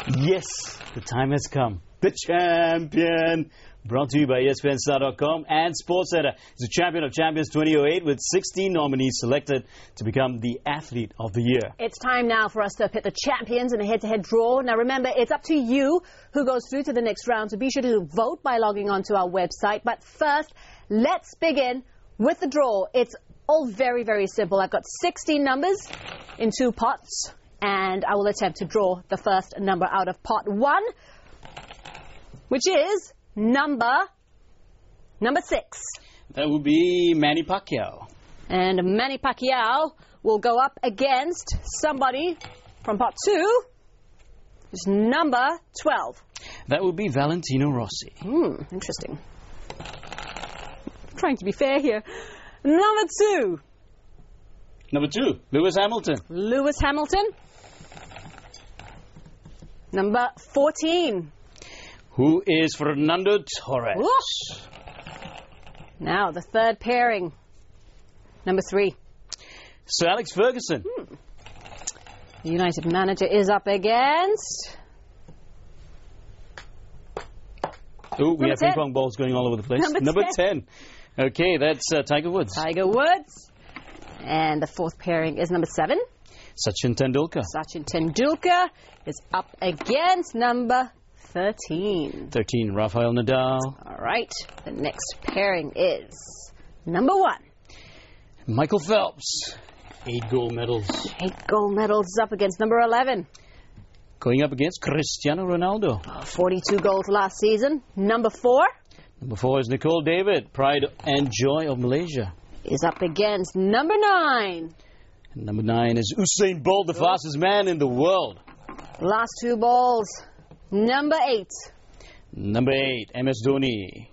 Yes, the time has come. The champion, brought to you by ESPN and Sports Center, is the champion of champions 2008 with 16 nominees selected to become the athlete of the year. It's time now for us to pit the champions in a head-to-head draw. Now remember, it's up to you who goes through to the next round, so be sure to vote by logging on to our website. But first, let's begin with the draw. It's all very, very simple. I've got 16 numbers in 2 pots, and I will attempt to draw the first number out of pot 1, which is number 6. That would be Manny Pacquiao. And Manny Pacquiao will go up against somebody from pot 2, which is number 12. That would be Valentino Rossi. Interesting. I'm trying to be fair here. Number 2. Number 2, Lewis Hamilton. Lewis Hamilton. Number 14. Who is Fernando Torres. Whoosh. Now, the third pairing. Number 3. Sir Alex Ferguson. The United manager is up against... Oh, we have ping pong balls going all over the place. Number 10. Okay, that's Tiger Woods. Tiger Woods. And the fourth pairing is number 7. Sachin Tendulkar. Sachin Tendulkar is up against number 13. 13, Rafael Nadal. All right, the next pairing is number 1. Michael Phelps. 8 gold medals. 8 gold medals is up against number 11. Going up against Cristiano Ronaldo. 42 goals last season. Number 4. Number 4 is Nicol David, pride and joy of Malaysia. Is up against number 9. And number 9 is Usain Bolt, the fastest man in the world. Last 2 balls. Number 8. Number 8, MS Dhoni.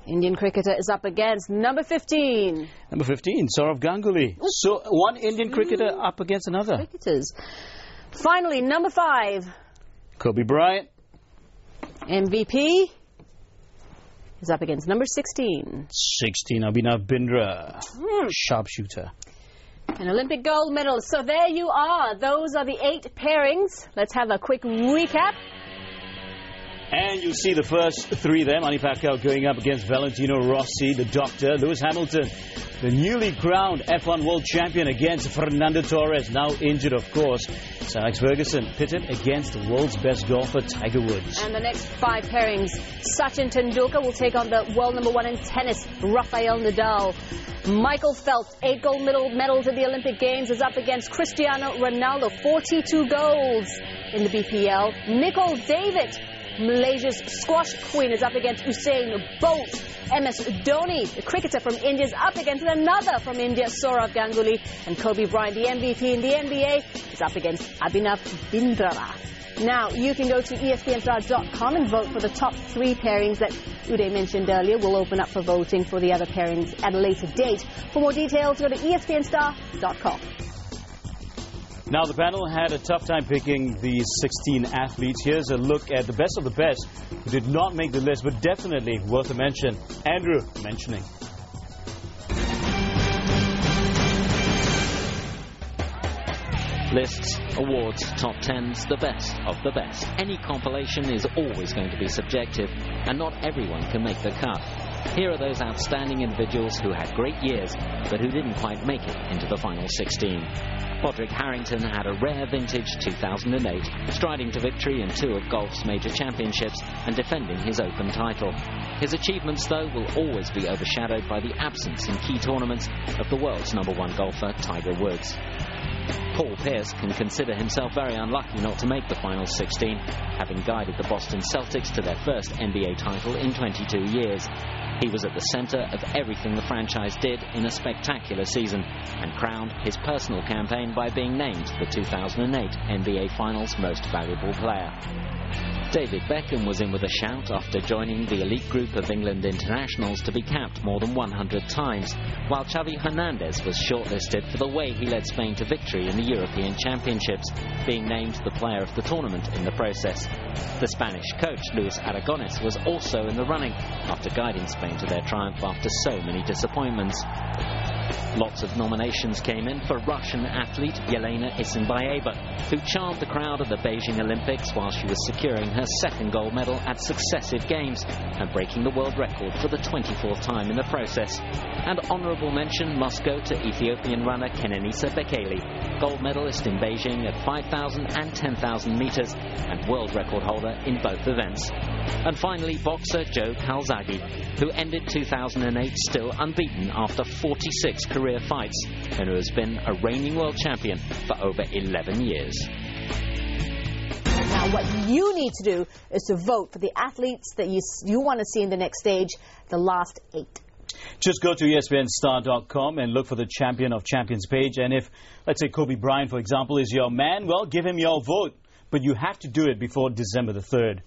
Indian cricketer is up against number 15. Number 15, Sourav Ganguly. So one Indian cricketer up against another. Cricketers. Finally, number 5. Kobe Bryant. MVP is up against number 16. 16, Abhinav Bindra. Sharpshooter. An Olympic gold medal. So there you are. Those are the 8 pairings. Let's have a quick recap. And you see the first 3 there. Manny Pacquiao going up against Valentino Rossi, the doctor. Lewis Hamilton, the newly crowned F1 world champion, against Fernando Torres, now injured, of course. Sir Alex Ferguson pitted against the world's best golfer, Tiger Woods. And the next 5 pairings, Sachin Tendulkar will take on the world number 1 in tennis, Rafael Nadal. Michael Phelps, 8 gold medals at the Olympic Games, is up against Cristiano Ronaldo, 42 goals in the BPL. Nicol David, Malaysia's squash queen, is up against Usain Bolt. MS Dhoni, the cricketer from India, is up against another from India, Sourav Ganguly. And Kobe Bryant, the MVP in the NBA, is up against Abhinav Bindra. Now, you can go to ESPN and vote for the top 3 pairings that Uday mentioned earlier. We'll open up for voting for the other pairings at a later date. For more details, go to ESPN.com. Now, the panel had a tough time picking these 16 athletes. Here's a look at the best of the best who did not make the list, but definitely worth a mention. Andrew mentioning. Lists, awards, top 10s, the best of the best. Any compilation is always going to be subjective, and not everyone can make the cut. Here are those outstanding individuals who had great years, but who didn't quite make it into the final 16. Podrick Harrington had a rare vintage 2008, striding to victory in 2 of golf's major championships and defending his Open title. His achievements, though, will always be overshadowed by the absence in key tournaments of the world's number 1 golfer, Tiger Woods. Paul Pierce can consider himself very unlucky not to make the final 16, having guided the Boston Celtics to their first NBA title in 22 years. He was at the center of everything the franchise did in a spectacular season, and crowned his personal campaign by being named the 2008 NBA Finals Most Valuable Player. David Beckham was in with a shout after joining the elite group of England internationals to be capped more than 100 times, while Xavi Hernandez was shortlisted for the way he led Spain to victory in the European Championships, being named the player of the tournament in the process. The Spanish coach, Luis Aragonés, was also in the running after guiding Spain to their triumph after so many disappointments. Lots of nominations came in for Russian athlete Yelena Isinbayeva, who charmed the crowd at the Beijing Olympics while she was securing her second gold medal at successive games and breaking the world record for the 24th time in the process. And honourable mention must go to Ethiopian runner Kenenisa Bekele, gold medalist in Beijing at 5,000 and 10,000 metres and world record holder in both events. And finally, boxer Joe Calzaghe, who ended 2008 still unbeaten after 46 career fights, and who has been a reigning world champion for over 11 years. Now, what you need to do is to vote for the athletes that you want to see in the next stage, the last 8. Just go to ESPNstar.com and look for the Champion of Champions page. And if, let's say, Kobe Bryant, for example, is your man, well, give him your vote. But you have to do it before December the 3rd.